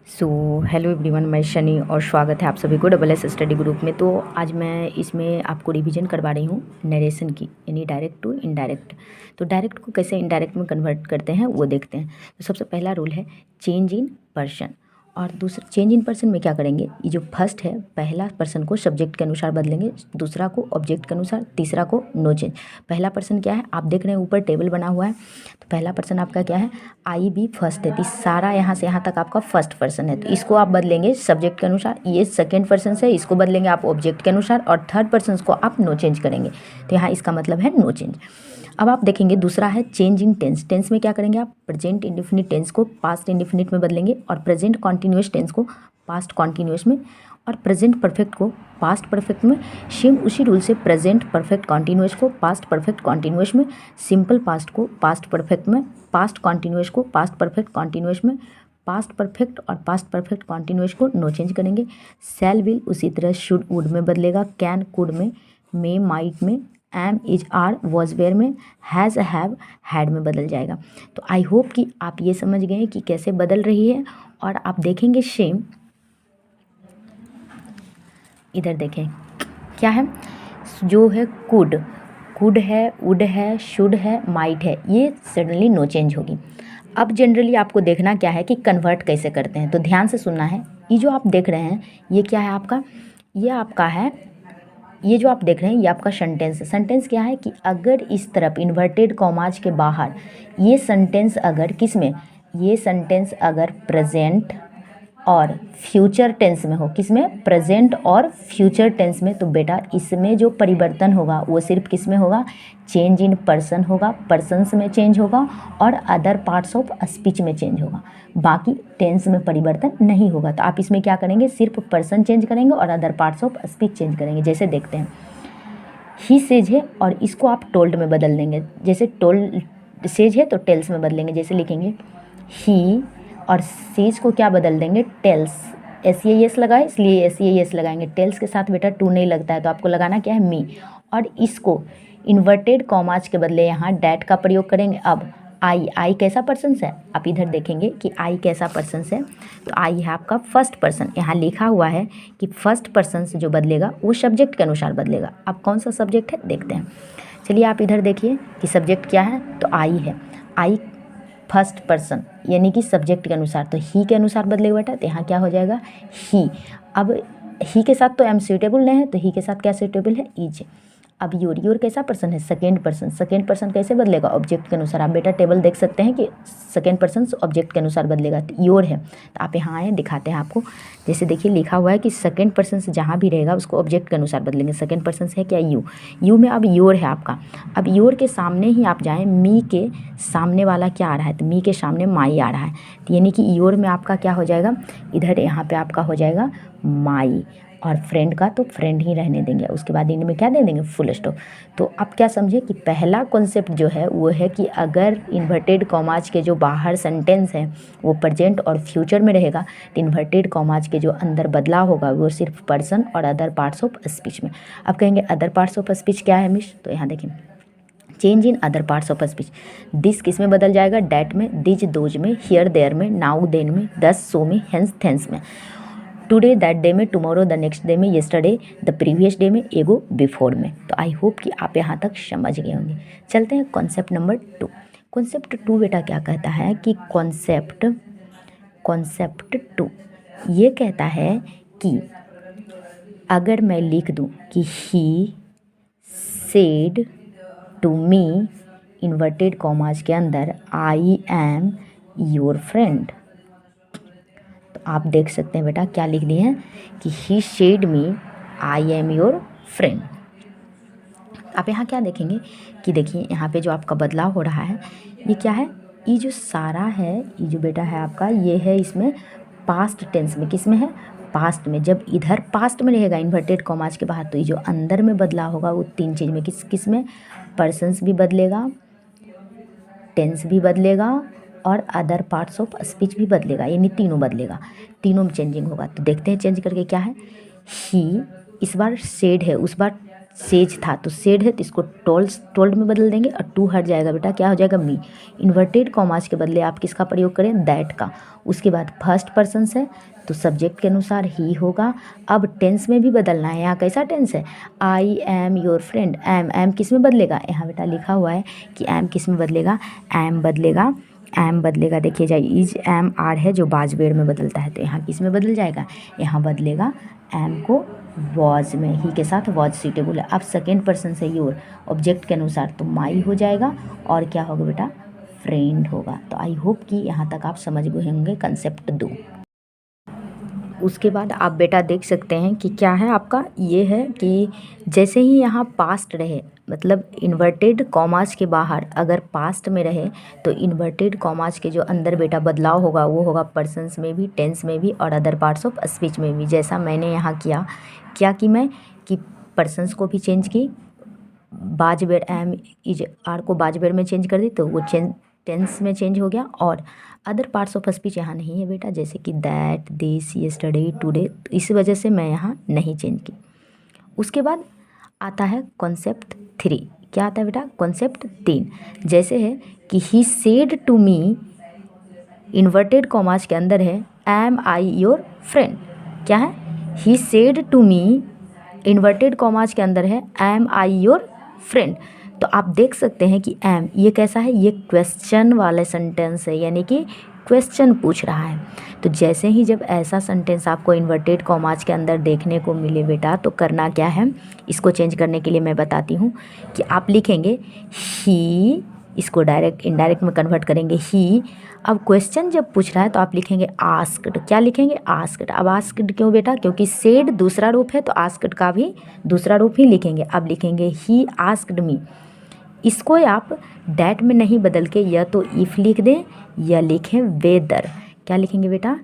So hello everyone, मैं शनि और स्वागत है आप सभी को डबल एस स्टडी ग्रुप में। तो आज मैं इसमें आपको रिवीजन करवा रही हूँ नरेशन की, यानी डायरेक्ट टू इनडायरेक्ट। तो डायरेक्ट को कैसे इनडायरेक्ट में कन्वर्ट करते हैं वो देखते हैं। तो सबसे पहला रूल है चेंज इन पर्सन, और दूसरा चेंज इन पर्सन में क्या करेंगे, ये जो फर्स्ट है पहला पर्सन को सब्जेक्ट के अनुसार बदलेंगे, दूसरा को ऑब्जेक्ट के अनुसार, तीसरा को नो चेंज। पहला पर्सन क्या है, आप देख रहे हैं ऊपर टेबल बना हुआ है। तो पहला पर्सन आपका क्या है, आई बी फर्स्ट है, तो सारा यहाँ से यहाँ तक आपका फर्स्ट पर्सन है। तो इसको आप बदलेंगे सब्जेक्ट के अनुसार। ये सेकेंड पर्सन है, इसको बदलेंगे आप ऑब्जेक्ट के अनुसार, और थर्ड पर्सन को आप नो चेंज करेंगे। तो यहाँ इसका मतलब है नो चेंज। अब आप देखेंगे दूसरा है चेंज इन टेंस। टेंस में क्या करेंगे, आप प्रेजेंट इंडेफिनिट टेंस को पास्ट इंडेफिनिट में बदलेंगे, और प्रेजेंट कॉन्टिन्यूस टेंस को पास्ट कॉन्टिन्यूस में, और प्रेजेंट परफेक्ट को पास्ट परफेक्ट में। सेम उसी रूल से प्रेजेंट परफेक्ट कॉन्टिन्यूस को पास्ट परफेक्ट कॉन्टिन्यूस में, सिंपल पास्ट को पास्ट परफेक्ट में, पास्ट कॉन्टिन्यूस को पास्ट परफेक्ट कॉन्टिन्यूस में, पास्ट परफेक्ट और पास्ट परफेक्ट कॉन्टिन्यूस को नो चेंज करेंगे। सेल विल उसी तरह शुड वुड में बदलेगा, कैन कुड में, मे माइट में, am is are was were में, हैज़ हैव हैड में बदल जाएगा। तो आई होप कि आप ये समझ गए हैं कि कैसे बदल रही है। और आप देखेंगे सेम, इधर देखें क्या है, जो है कुड, कुड है, वुड है, शुड है, माइट है, ये सडनली नो चेंज होगी। अब जनरली आपको देखना क्या है कि कन्वर्ट कैसे करते हैं, तो ध्यान से सुनना है। ये जो आप देख रहे हैं ये क्या है आपका, ये आपका है, ये जो आप देख रहे हैं ये आपका सेंटेंस है। सेंटेंस क्या है कि अगर इस तरफ इन्वर्टेड कॉमाज के बाहर ये सेंटेंस अगर किस में, ये सेंटेंस अगर प्रेजेंट और फ्यूचर टेंस में हो, किस में, प्रेजेंट और फ्यूचर टेंस में, तो बेटा इसमें जो परिवर्तन होगा वो सिर्फ किस में होगा, चेंज इन पर्सन होगा, पर्सन्स में चेंज होगा, और अदर पार्ट्स ऑफ स्पीच में चेंज होगा, बाकी टेंस में परिवर्तन नहीं होगा। तो आप इसमें क्या करेंगे, सिर्फ पर्सन चेंज करेंगे और other parts of speech change करेंगे। जैसे देखते हैं, ही सेज है और इसको आप टोल्ड में बदल देंगे। जैसे टोल्ड सेज है तो टेल्स में बदलेंगे। जैसे लिखेंगे ही, और सेज को क्या बदल देंगे, टेल्स। एस ए एस लगाए इसलिए एस ए एस लगाएंगे। टेल्स के साथ बेटा टू नहीं लगता है, तो आपको लगाना क्या है, मी। और इसको इन्वर्टेड कॉमाज के बदले यहाँ डैट का प्रयोग करेंगे। अब आई, आई कैसा पर्सन है, आप इधर देखेंगे कि आई कैसा पर्सन है। तो आई है आपका फर्स्ट पर्सन। यहाँ लिखा हुआ है कि फर्स्ट पर्सन से जो बदलेगा वो सब्जेक्ट के अनुसार बदलेगा। अब कौन सा सब्जेक्ट है देखते हैं। चलिए आप इधर देखिए कि सब्जेक्ट क्या है, तो आई है। आई फर्स्ट पर्सन यानी कि सब्जेक्ट के अनुसार, तो ही के अनुसार बदलेगा बेटा। तो यहाँ क्या हो जाएगा, ही। अब ही के साथ तो एम सूटेबल नहीं है, तो ही के साथ क्या सूटेबल है, इज। अब योर, योर कैसा पर्सन है, सेकेंड पर्सन। सेकेंड पर्सन कैसे बदलेगा, ऑब्जेक्ट के अनुसार। आप बेटा टेबल देख सकते हैं कि सेकेंड पर्सन ऑब्जेक्ट के अनुसार बदलेगा। तो योर है, तो आप यहाँ आए दिखाते हैं आपको। जैसे देखिए लिखा हुआ है कि सेकेंड पर्सन से जहाँ भी रहेगा उसको ऑब्जेक्ट के अनुसार बदलेंगे। सेकेंड पर्सन है क्या, यू। यू में अब योर है आपका। अब योर के सामने ही आप जाएँ, मी के सामने वाला क्या आ रहा है, तो मी के सामने माई आ रहा है। तो यानी कि योर में आपका क्या हो जाएगा, इधर यहाँ पे आपका हो जाएगा माई, और फ्रेंड का तो फ्रेंड ही रहने देंगे। उसके बाद इनमें क्या दे देंगे, फुल स्टॉप। तो आप क्या समझे कि पहला कॉन्सेप्ट जो है वो है कि अगर इन्वर्टेड कॉमाज के जो बाहर सेंटेंस है वो प्रेजेंट और फ्यूचर में रहेगा, तो इन्वर्टेड कॉमाज के जो अंदर बदलाव होगा वो सिर्फ पर्सन और अदर पार्ट्स ऑफ स्पीच में। अब कहेंगे अदर पार्ट्स ऑफ स्पीच क्या है मिस, तो यहाँ देखिए change in other parts of speech. This किस में बदल जाएगा, डैट में, दिज दोज में, हियर देयर में, नाउ देन में, दस सो में, हेंस थेंस में, टुडे दैट डे में, टुमारो द नेक्स्ट डे में, येस्टरडे द प्रीवियस डे में, एगो बिफोर में। तो आई होप कि आप यहाँ तक समझ गए होंगे। चलते हैं कॉन्सेप्ट नंबर 2। कॉन्सेप्ट 2 बेटा क्या कहता है कि कॉन्सेप्ट 2 ये कहता है कि अगर मैं लिख दूँ कि he said to me inverted commas के अंदर आई एम योर फ्रेंड, तो आप देख सकते हैं बेटा क्या लिख दिए हैं कि he said me I am your friend. आप यहाँ क्या देखेंगे कि देखिए यहाँ पे जो आपका बदलाव हो रहा है ये क्या है, ये जो सारा है, ये जो बेटा है आपका, ये है इसमें पास्ट टेंस में, किस में है, पास्ट में। जब इधर पास्ट में रहेगा इन्वर्टेड कॉमाज के बाहर, तो ये जो अंदर में बदलाव होगा वो तीन चीज़ में, किस में, पर्सन्स भी बदलेगा, टेंस भी बदलेगा, और अदर पार्ट्स ऑफ स्पीच भी बदलेगा, यानी तीनों बदलेगा, तीनों में चेंजिंग होगा। तो देखते हैं चेंज करके क्या है। ही इस बार सेड है, उस बार सेज था तो सेड है तो इसको टोल्ड में बदल देंगे और टू हट जाएगा बेटा, क्या हो जाएगा मी। इन्वर्टेड कॉमास के बदले आप किसका प्रयोग करें, दैट का। उसके बाद फर्स्ट पर्सन है तो सब्जेक्ट के अनुसार ही होगा। अब टेंस में भी बदलना है, यहाँ कैसा टेंस है, I am your friend. Am किस में बदलेगा, यहाँ बेटा लिखा हुआ है कि एम किस में बदलेगा, एम बदलेगा देखिए जाइए, इज एम आर है जो बाजवेड़ में बदलता है, तो यहाँ किस में बदल जाएगा, यहाँ बदलेगा एम को वॉज में, ही के साथ वॉज सूटेबल है। अब सेकेंड पर्सन से योर, ऑब्जेक्ट के अनुसार तो माई हो जाएगा और क्या होगा बेटा, फ्रेंड होगा। तो आई होप कि यहाँ तक आप समझ गए होंगे कंसेप्ट 2। उसके बाद आप बेटा देख सकते हैं कि क्या है आपका, ये है कि जैसे ही यहाँ पास्ट रहे, मतलब इन्वर्टेड कॉमास के बाहर अगर पास्ट में रहे तो इन्वर्टेड कॉमास के जो अंदर बेटा बदलाव होगा वो होगा पर्सन्स में भी, टेंस में भी और अदर पार्ट्स ऑफ स्पीच में भी। जैसा मैंने यहाँ किया, क्या कि मैं कि पर्सन्स को भी चेंज की, बाजवेड़ एम इज आर को बाजवेड़ में चेंज कर दी तो वो टेंस में चेंज हो गया। और अदर पार्ट्स ऑफ स्पीच यहाँ नहीं है बेटा, जैसे कि दैट, दिस, यस्टरडे, टुडे, तो इस वजह से मैं यहाँ नहीं चेंज की। उसके बाद आता है कॉन्सेप्ट 3। क्या आता है बेटा, कॉन्सेप्ट 3। जैसे है कि he said to me, inverted commas के अंदर है एम आई योर फ्रेंड। क्या है, he said to me, inverted commas के अंदर है एम आई योर फ्रेंड। तो आप देख सकते हैं कि एम ये कैसा है, ये क्वेश्चन वाला सेंटेंस है, यानी कि क्वेश्चन पूछ रहा है। तो जैसे ही जब ऐसा सेंटेंस आपको इन्वर्टेड कॉमास के अंदर देखने को मिले बेटा, तो करना क्या है, इसको चेंज करने के लिए मैं बताती हूँ कि आप लिखेंगे ही, इसको डायरेक्ट इनडायरेक्ट में कन्वर्ट करेंगे ही। अब क्वेश्चन जब पूछ रहा है तो आप लिखेंगे आस्क्ड। क्या लिखेंगे, आस्क्ड। अब आस्क्ड क्यों बेटा, क्योंकि सेड दूसरा रूप है तो आस्क्ड का भी दूसरा रूप ही लिखेंगे। अब लिखेंगे ही आस्क्ड मी। इसको आप डैट में नहीं बदल के या तो इफ़ लिख दें या लिखें वेदर। क्या लिखेंगे बेटा,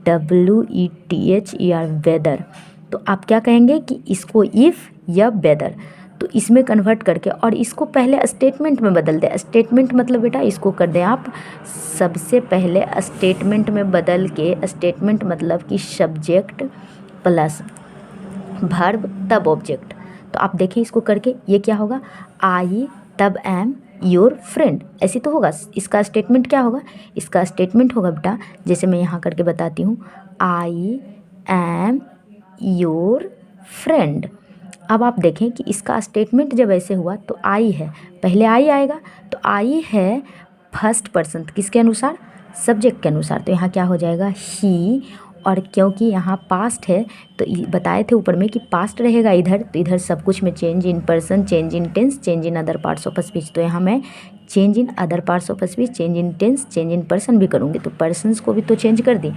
WETHER, वेदर। तो आप क्या कहेंगे कि इसको इफ़ या वेदर, तो इसमें कन्वर्ट करके और इसको पहले स्टेटमेंट में बदल दें। स्टेटमेंट मतलब बेटा इसको कर दें आप सबसे पहले स्टेटमेंट में बदल के, स्टेटमेंट मतलब कि सब्जेक्ट प्लस वर्ब तब ऑब्जेक्ट। तो आप देखिए इसको करके ये क्या होगा, आई तब एम योर फ्रेंड, ऐसे तो होगा। इसका स्टेटमेंट क्या होगा, इसका स्टेटमेंट होगा बेटा, जैसे मैं यहाँ करके बताती हूँ, आई एम योर फ्रेंड। अब आप देखें कि इसका स्टेटमेंट जब ऐसे हुआ तो आई है, पहले आई आएगा, तो आई है फर्स्ट पर्सन किसके अनुसार, सब्जेक्ट के अनुसार, तो यहाँ क्या हो जाएगा ही। और क्योंकि यहाँ पास्ट है तो बताए थे ऊपर में कि पास्ट रहेगा इधर, तो इधर सब कुछ में change in person, change in tense, change in other parts of speech, तो यहाँ मैं change in other parts of speech, change in tense, change in person भी करूँगी, तो पर्सन्स को भी तो चेंज कर दी।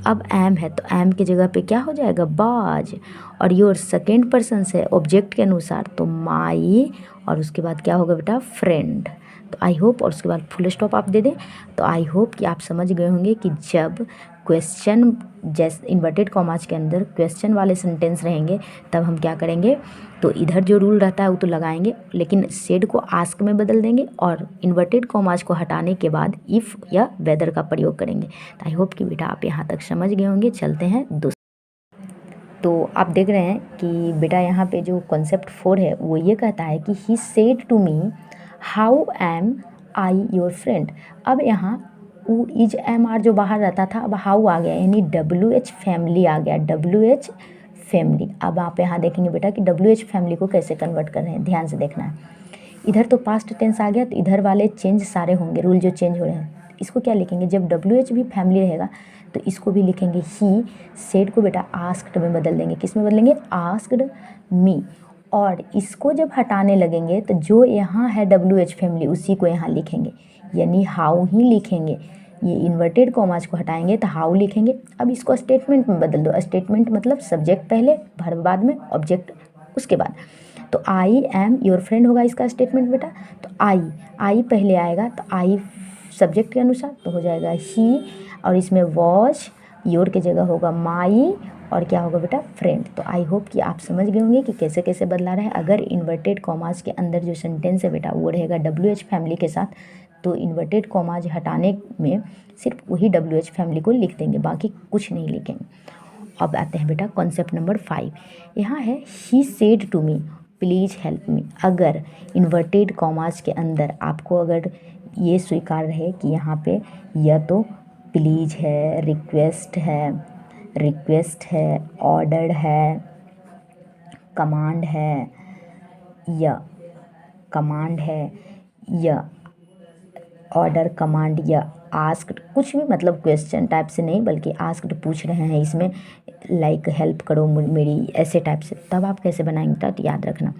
अब एम है तो एम की जगह पे क्या हो जाएगा, बाज। और योर सेकेंड पर्सन है ऑब्जेक्ट के अनुसार तो माई, और उसके बाद क्या होगा बेटा, फ्रेंड। तो आई होप, और उसके बाद फुल स्टॉप आप दे दें। तो आई होप कि आप समझ गए होंगे कि जब क्वेश्चन जैसे इन्वर्टेड कॉमास के अंदर क्वेश्चन वाले सेंटेंस रहेंगे तब हम क्या करेंगे, तो इधर जो रूल रहता है वो तो लगाएंगे, लेकिन सेड को आस्क में बदल देंगे और इन्वर्टेड कॉमास को हटाने के बाद इफ़ या वेदर का प्रयोग करेंगे। तो आई होप कि बेटा आप यहाँ तक समझ गए होंगे। चलते हैं दूसरे। तो आप देख रहे हैं कि बेटा यहाँ पे जो कॉन्सेप्ट 4 है वो ये कहता है कि he said to me how am I your friend. अब यहाँ ऊ इज एम आर जो बाहर रहता था, अब हाउ आ गया, यानी WH फैमिली आ गया, WH फैमिली। अब आप यहाँ देखेंगे बेटा कि WH फैमिली को कैसे कन्वर्ट कर रहे हैं, ध्यान से देखना है। इधर तो पास्ट टेंस आ गया तो इधर वाले चेंज सारे होंगे, रूल जो चेंज हो रहे हैं। इसको क्या लिखेंगे, जब WH भी फैमिली रहेगा तो इसको भी लिखेंगे ही। सेड को बेटा आस्क्ड में बदल देंगे, किस में बदलेंगे, आस्क्ड मी। और इसको जब हटाने लगेंगे तो जो यहाँ है WH फैमिली उसी को यहाँ लिखेंगे, यानी हाउ ही लिखेंगे। ये इन्वर्टेड कॉमास को हटाएंगे तो हाउ लिखेंगे। अब इसको स्टेटमेंट में बदल दो, स्टेटमेंट मतलब सब्जेक्ट पहले, वर्ब बाद में, ऑब्जेक्ट उसके बाद। तो आई एम योर फ्रेंड होगा इसका स्टेटमेंट बेटा। तो आई पहले आएगा तो आई सब्जेक्ट के अनुसार तो हो जाएगा ही, और इसमें वॉच, योर की जगह होगा माई, और क्या होगा बेटा, फ्रेंड। तो आई होप कि आप समझ गए होंगे कि कैसे कैसे बदला रहा है। अगर इन्वर्टेड कॉमास के अंदर जो सेंटेंस है बेटा वो रहेगा WH फैमिली के साथ, तो इन्वर्टेड कॉमास हटाने में सिर्फ वही WH फैमिली को लिख देंगे, बाकी कुछ नहीं लिखेंगे। अब आते हैं बेटा कॉन्सेप्ट नंबर 5। यहाँ है he said to me, please help me. अगर इन्वर्टेड कॉमास के अंदर आपको अगर ये स्वीकार रहे कि यहाँ पे या तो प्लीज है, रिक्वेस्ट है, ऑर्डर है, कमांड है या ऑर्डर, कमांड या आस्क्ड, कुछ भी, मतलब क्वेश्चन टाइप से नहीं बल्कि आस्क्ड पूछ रहे हैं इसमें, लाइक हेल्प करो मेरी, ऐसे टाइप से, तब आप कैसे बनाएंगे तो याद रखना।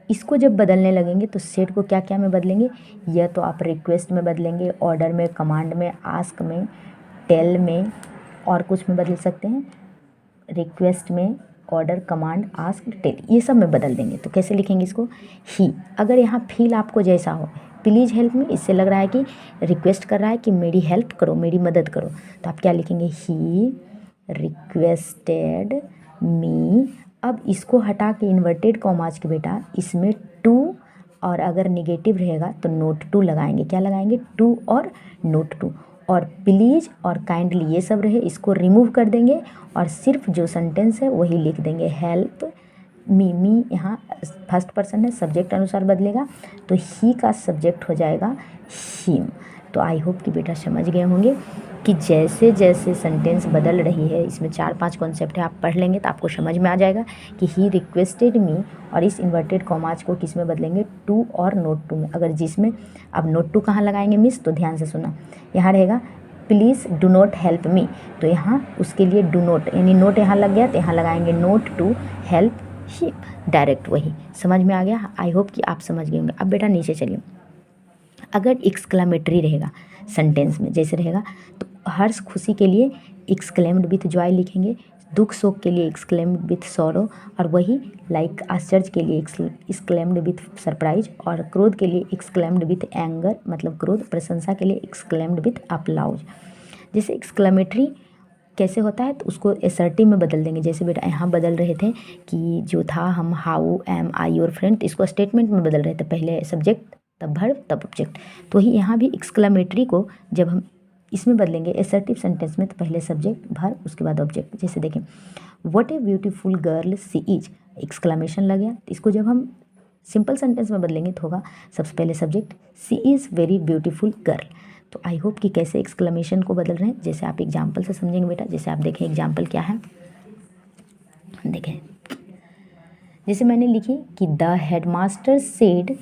इसको जब बदलने लगेंगे तो सेट को क्या क्या में बदलेंगे, या तो आप रिक्वेस्ट में बदलेंगे, ऑर्डर में, कमांड में, आस्क में, टेल में, और कुछ में बदल सकते हैं, रिक्वेस्ट में, ऑर्डर, कमांड, आस्क, टेल, ये सब में बदल देंगे। तो कैसे लिखेंगे इसको, ही। अगर यहाँ फील आपको जैसा हो, प्लीज़ हेल्प मी, इससे लग रहा है कि रिक्वेस्ट कर रहा है कि मेरी हेल्प करो, मेरी मदद करो, तो आप क्या लिखेंगे, ही रिक्वेस्टेड मी। अब इसको हटा के इन्वर्टेड कॉमास के बेटा इसमें टू, और अगर निगेटिव रहेगा तो नोट टू लगाएंगे। क्या लगाएंगे, टू और नोट टू। और प्लीज़ और काइंडली ये सब रहे, इसको रिमूव कर देंगे और सिर्फ जो सेंटेंस है वही लिख देंगे, हेल्प मी यहाँ फर्स्ट पर्सन है, सब्जेक्ट अनुसार बदलेगा, तो ही का सब्जेक्ट हो जाएगा हिम। तो आई होप कि बेटा समझ गए होंगे कि जैसे जैसे सेंटेंस बदल रही है, इसमें 4-5 कॉन्सेप्ट है, आप पढ़ लेंगे तो आपको समझ में आ जाएगा कि ही रिक्वेस्टेड मी, और इस इन्वर्टेड कॉमास को किस में बदलेंगे, टू और नोट टू में। अगर जिसमें अब नोट टू कहाँ लगाएंगे मिस, तो ध्यान से सुना, यहाँ रहेगा please do not help me, तो यहाँ उसके लिए डू नॉट, यानी नोट यहाँ लग गया तो यहाँ लगाएंगे not to help he, direct वही। समझ में आ गया, आई होप कि आप समझ गए होंगे। अब बेटा नीचे चलिए, अगर एक्सक्लेमेटरी रहेगा सेंटेंस में, जैसे रहेगा तो हर्ष खुशी के लिए एक्सक्लेम्ड विथ जॉय लिखेंगे, दुख शोक के लिए एक्सक्लेम्ड विथ सॉरो, और वही लाइक आश्चर्य के लिए एक्सक्लेम्ड विथ सरप्राइज, और क्रोध के लिए एक्सक्लेम्ड विथ एंगर, मतलब क्रोध, प्रशंसा के लिए एक्सक्लेम्ड विथ अप्लाउज। जैसे एक्सक्लेमेटरी कैसे होता है तो उसको एसर्टिव में बदल देंगे। जैसे बेटा यहाँ बदल रहे थे कि जो था हम how am I your friend, तो इसको स्टेटमेंट में बदल रहे थे, पहले सब्जेक्ट तब वर्ब तब ऑब्जेक्ट। तो ही यहाँ भी एक्सक्लेमेटरी को जब हम इसमें बदलेंगे एसर्टिव सेंटेंस में, तो पहले सब्जेक्ट वर्ब उसके बाद ऑब्जेक्ट। जैसे देखें, what a beautiful girl she is, exclamation लग गया, तो इसको जब हम सिंपल सेंटेंस में बदलेंगे तो होगा सबसे पहले subject, she is very beautiful girl. तो आई होप कि कैसे एक्सक्लेमेशन को बदल रहे हैं, जैसे आप एग्जाम्पल से समझेंगे बेटा। जैसे आप देखें एग्जाम्पल क्या है, देखें जैसे मैंने लिखी कि the headmaster said,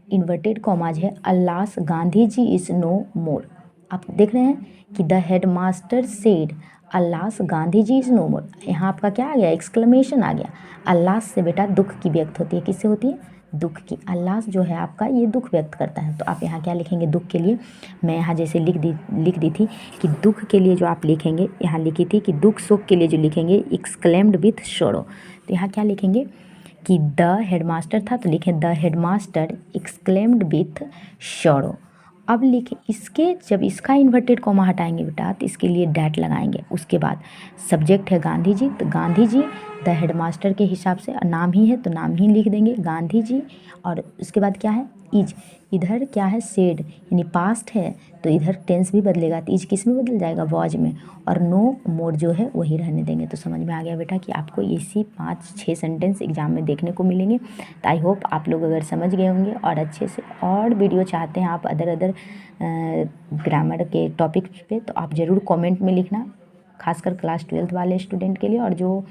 inverted commas है, alas Gandhi ji is no more. आप देख रहे हैं कि the headmaster said alas Gandhi ji is no more, यहाँ आपका क्या आ गया, एक्सक्लेमेशन आ गया। अल्लास से बेटा दुख की व्यक्त होती है, किससे होती है, दुख की। अल्लास जो है आपका ये दुख व्यक्त करता है, तो आप यहाँ क्या लिखेंगे, दुख के लिए। मैं यहाँ जैसे लिख दी थी कि दुख के लिए जो आप लिखेंगे, यहाँ लिखी थी कि दुख शोक के लिए जो लिखेंगे एक्सक्लेम्ड विथ शोरो, तो यहाँ क्या लिखेंगे कि द हेडमास्टर था तो लिखें the headmaster exclaimed with sorrow. अब लिखें इसके, जब इसका इन्वर्टेड कॉमा हटाएंगे बेटा तो इसके लिए डैट लगाएंगे। उसके बाद सब्जेक्ट है गांधी जी, तो गांधी जी द हेडमास्टर के हिसाब से नाम ही है तो नाम ही लिख देंगे गांधी जी। और उसके बाद क्या है, इज, इधर क्या है, सेड यानी पास्ट है तो इधर टेंस भी बदलेगा, तो इज किस में बदल जाएगा, वॉज में, और नो मोर जो है वही रहने देंगे। तो समझ में आ गया बेटा कि आपको इसी 5-6 सेंटेंस एग्जाम में देखने को मिलेंगे। तो आई होप आप लोग अगर समझ गए होंगे और अच्छे से, और वीडियो चाहते हैं आप अदर ग्रामर के टॉपिक पे, तो आप ज़रूर कमेंट में लिखना, खासकर क्लास 12th वाले स्टूडेंट के लिए, और जो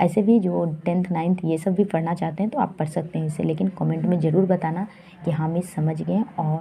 ऐसे भी जो 10th 9th ये सब भी पढ़ना चाहते हैं तो आप पढ़ सकते हैं इसे, लेकिन कमेंट में ज़रूर बताना कि हाँ मिस समझ गए। और